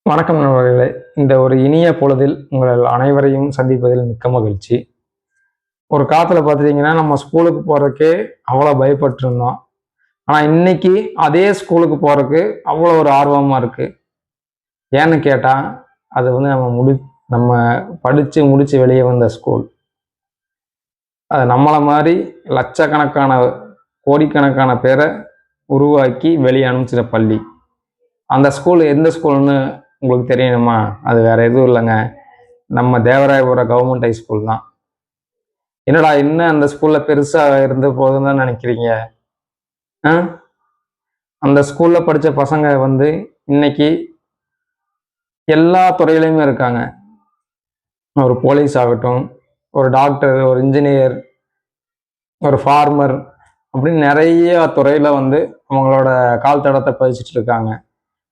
வணக்கம் நண்பர்களே. இந்த ஒரு இனிய பொழுதில் உங்கள் அனைவரையும் சந்திப்பதில் மிக்க மகிழ்ச்சி. ஒரு காலத்துல பார்த்துட்டீங்கன்னா, நம்ம ஸ்கூலுக்கு போறதுக்கே அவ்வளோ பயப்பட்டுருந்தோம். ஆனா இன்னைக்கு அதே ஸ்கூலுக்கு போறதுக்கு அவ்வளோ ஒரு ஆர்வமா இருக்கு. ஏன்னு கேட்டா, அது வந்து நம்ம படிச்சு முடிச்சு வெளியே வந்த ஸ்கூல். அது நம்மள மாரி லட்சக்கணக்கான, கோடிக்கணக்கான பேர உருவாக்கி வெளிய அனுப்பிச்சிட்ட பள்ளி. அந்த ஸ்கூல் எந்த ஸ்கூல்னு உங்களுக்கு தெரியணுமா? அது வேற எதுவும் இல்லைங்க. நம்ம தேவராயபுரம் கவர்மெண்ட் ஹை ஸ்கூல் தான். என்னடா இன்னும் அந்த ஸ்கூல்ல பெருசா இருந்து போகுதுன்னு தான் நினைக்கிறீங்க? ஆ? அந்த ஸ்கூல்ல படிச்ச பசங்க வந்து இன்னைக்கு எல்லா துறையிலையுமே இருக்காங்க. ஒரு போலீஸ் ஆகட்டும், ஒரு டாக்டர், ஒரு இன்ஜினியர், ஒரு ஃபார்மர் அப்படின்னு நிறைய துறையில வந்து அவங்களோட கால் தடத்தை பதிச்சுட்டு இருக்காங்க.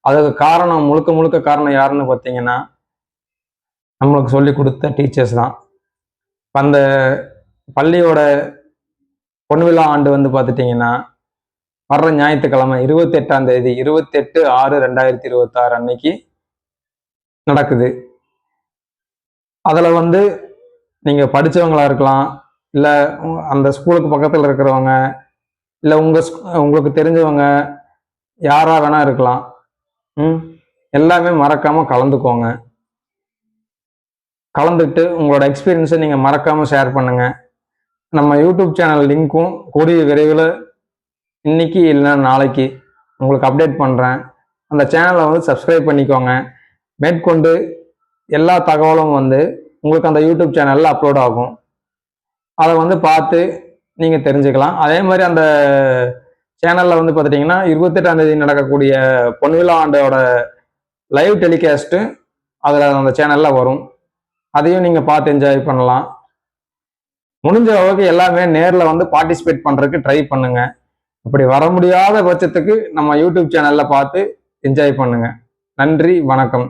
அதுக்கு காரணம் முழுக்க முழுக்க காரணம் யாருன்னு பார்த்தீங்கன்னா, நம்மளுக்கு சொல்லிக் கொடுத்த டீச்சர்ஸ் தான். அந்த பள்ளியோட பொன்விழா ஆண்டு வந்து பார்த்துட்டீங்கன்னா, வர்ற ஞாயிற்றுக்கிழமை 28ஆம் தேதி 28/6/2026 அன்னைக்கு நடக்குது. அதுல வந்து நீங்க படிச்சவங்களா இருக்கலாம், இல்ல அந்த ஸ்கூலுக்கு பக்கத்துல இருக்கிறவங்க, இல்ல உங்களுக்கு தெரிஞ்சவங்க யாரா வேணா இருக்கலாம். எல்லாமே மறக்காம கலந்துக்கோங்க. கலந்துட்டு உங்களோட எக்ஸ்பீரியன்ஸை நீங்க மறக்காம ஷேர் பண்ணுங்க. நம்ம யூடியூப் சேனல் லிங்க்கும் கூடிய விரைவில் இன்னைக்கு இல்லைன்னா நாளைக்கு உங்களுக்கு அப்டேட் பண்ணுறேன். அந்த சேனலை வந்து சப்ஸ்கிரைப் பண்ணிக்கோங்க. மேற்கொண்டு எல்லா தகவலும் வந்து உங்களுக்கு அந்த யூடியூப் சேனலில் அப்லோட் ஆகும். அதை வந்து பார்த்து நீங்கள் தெரிஞ்சுக்கலாம். அதே மாதிரி அந்த சேனலில் வந்து பார்த்துட்டிங்கன்னா 28ஆம் தேதி நடக்கக்கூடிய பொன்விழா ஆண்டோட லைவ் டெலிகாஸ்ட்டு அதில் அந்த சேனலில் வரும். அதையும் நீங்கள் பார்த்து என்ஜாய் பண்ணலாம். முடிஞ்ச அளவுக்கு எல்லாமே நேரில் வந்து பார்ட்டிசிபேட் பண்ணுறதுக்கு ட்ரை பண்ணுங்க. அப்படி வர முடியாத பட்சத்துக்கு நம்ம யூடியூப் சேனலில் பார்த்து என்ஜாய் பண்ணுங்க. நன்றி, வணக்கம்.